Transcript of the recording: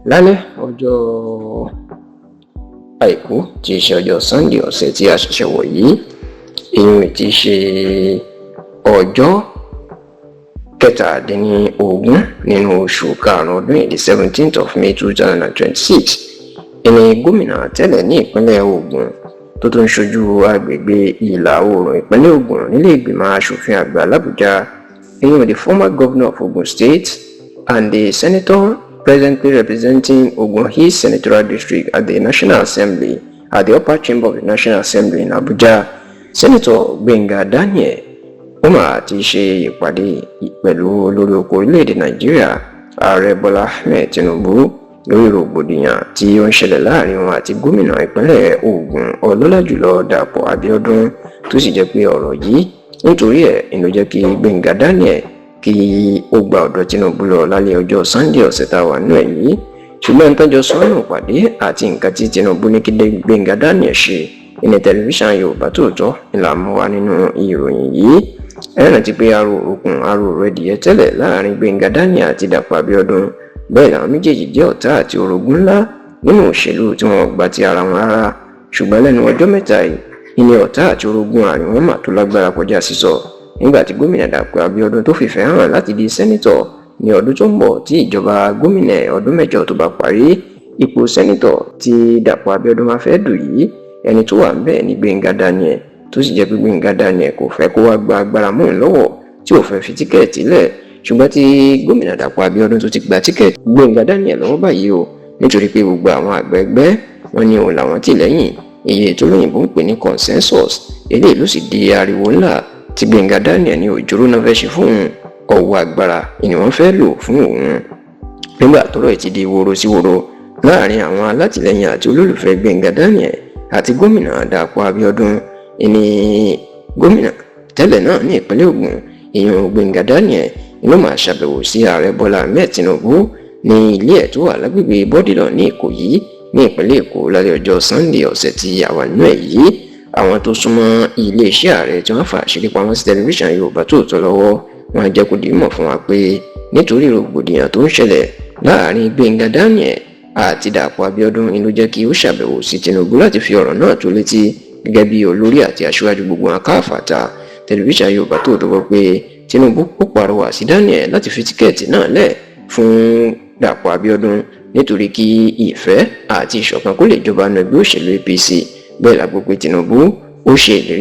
lálẹ́ ọjọ́ àìkú tí í ṣe ọjọ́ Sunday ọ̀sẹ̀ tí a ṣẹ̀ṣẹ̀ wọ̀ yìí, èyí tí í ṣe ọjọ́ kẹtàdínlógún nínú oṣù karùn-ún ọdún yìí, the 17th of May 2026, ẹni gómìnà tẹ́lẹ̀ ní ìpínlẹ̀ Ògùn tó tún ṣojú agbègbè ìlà oòrùn ìpínlẹ̀ Ògùn nílé ìgbìmọ̀ aṣòfin àgbà l'Àbújá, èyí the former governor of Ogun State and the senator presently representing Ogun East Senatorial District at the National Assembly at the upper chamber of the National Assembly in Abuja, Senator Gbenga Daniel, ó máa ti ṣe ìpàdé pẹ̀lú olórí oko orílẹ̀-èdè Nàìjíríà Ààrẹ Bọ́lá Ahmed Tinubu lórí rògbòdìyàn tí ó ń ṣẹlẹ̀ láàrin wọn àti gómìnà ìpínlẹ̀ Ògùn ọlọ́lá jùlọ Dàpọ̀ Abíọ́dún, tó sì jẹ́ pé ọ̀rọ̀ yìí nítorí ẹ̀ ló jẹ́ kí Gbenga Daniel kí ó gba ọ̀dọ̀ Tinubu lọ lálẹ́ ọjọ́ Sunday ọ̀sẹ̀ tá a wà nínú ẹ̀ yìí. Ṣùgbọ́n ń tọ́jọ́ sọ́nù pàdé àti nǹkan tí Tinubu ní kí Gbenga Daniel ṣe ní tẹlifíṣàn Yorùbá Tòótọ́ ìlànà wa nínú ìròyìn yìí. Ẹ rántí pé aró òkun aró rẹ̀dìyẹ tẹ́lẹ̀ láàrin Gbenga Daniel àti Dàpọ̀ Abíọ́dún, bẹ́ẹ̀ làwọn méjèèjì jẹ́ ọ̀tá àti orogún ńlá nínú òṣèlú tí wọ́n gbà ti ara wọn rárá. Ṣùgbọ́n lẹ́nu ọjọ́ mẹ́ta yìí, ilé ọ̀tá àti orogún àárín wọn mà tó lágbára kọjá sísọ, nígbà tí gómìnà Dàpọ̀ Abíọ́dún tó fìfẹ́ hàn láti di sẹ́nítọ̀ ní ọdún tó ń bọ̀ tí ìjọba gómìnà ọdún mẹ́jọ tó bá parí. Ipò sẹ́nítọ̀ tí Dàpọ̀ Abíọ́dún máa fẹ́ dù yìí, ẹni tó wà ń bẹ̀ ní Gbenga Daniel, tó sì jẹ́ pé Gbenga Daniel kò fẹ́ kó wá gba agbára mọ́ òun lọ́wọ́, tí ò fẹ́ fi tíkẹ́ẹ̀tì lẹ̀. Ṣùgbọ́n tí gómìnà Dàpọ̀ Abíọ́dún tó ti gba tíkẹ́ẹ̀tì Gbenga Daniel lọ́wọ́ báyìí o, nítorí pé gbogbo àwọn àgbẹ̀ ẹgbẹ́ wọn ní òun làwọn tì lẹ́yìn, èyí tó lóyìnbó ń pè ní consensus. Eléyìí ló sì di ariwo ńlá tí Gbenga Daniel ní òjòrò náà fẹ́ ṣe fún ọwọ́ agbára ni wọ́n fẹ́ lò fún òun. Nígbà tọ́rọ̀ ti di woro sí woro láàrin àwọn alátìlẹyìn àti olólùfẹ́ Gbenga Daniel àti gómìnà Dàpọ̀ Abíọ́dún, ní gómìnà tẹ́lẹ̀ náà ní ìpínlẹ̀ Ògùn ìyẹn Gbenga Daniel ló máa ṣàbẹ̀wò sí ààrẹ Bọ́lá Ahmed Tinubu ní ilé ẹ̀ tó wà lágbègbè Bọ́dìlọ̀ ní Ìkòyí ní ìpínlẹ̀ Èkó lálẹ́ ọjọ́ Sunday ọ̀sẹ̀ tí a wà nínú ẹ̀ yìí. Àwọn tó súnmọ́ iléeṣẹ́ ààrẹ tí wọ́n fà àṣírí pamọ́ sí tẹlifíṣàn Yorùbá Tòótọ́ lọ́wọ́, wọn jẹ́ kó dìímọ̀ fún wa pé nítorí rògbòdìyàn tó ń ṣẹlẹ̀ láàrin Gbenga Daniel àti Dàpọ̀ Abíọ́dún ló jẹ́ kí ó ṣàbẹ̀wò sí Tinubu láti fi ọ̀rọ̀ náà tó létí gẹ́gẹ́ bí olórí àti aṣíwájú gbogbo wọn káàfàtà. Tẹlifíṣàn Yorùbá Tòótọ́ gbọ́ pé Tinubu kó pàrọwà sí Daniel láti fi tíkẹ́ẹ̀tì náà lẹ̀ fún Dàpọ̀ Abíọ́dún nítorí kí ìfẹ́ àti ìṣọ̀kan kó lè jọba nínú ẹgbẹ́ òṣèlú APC. Bẹ́ẹ̀ la gbọ́ pé Tinubu ó ṣe ìlérí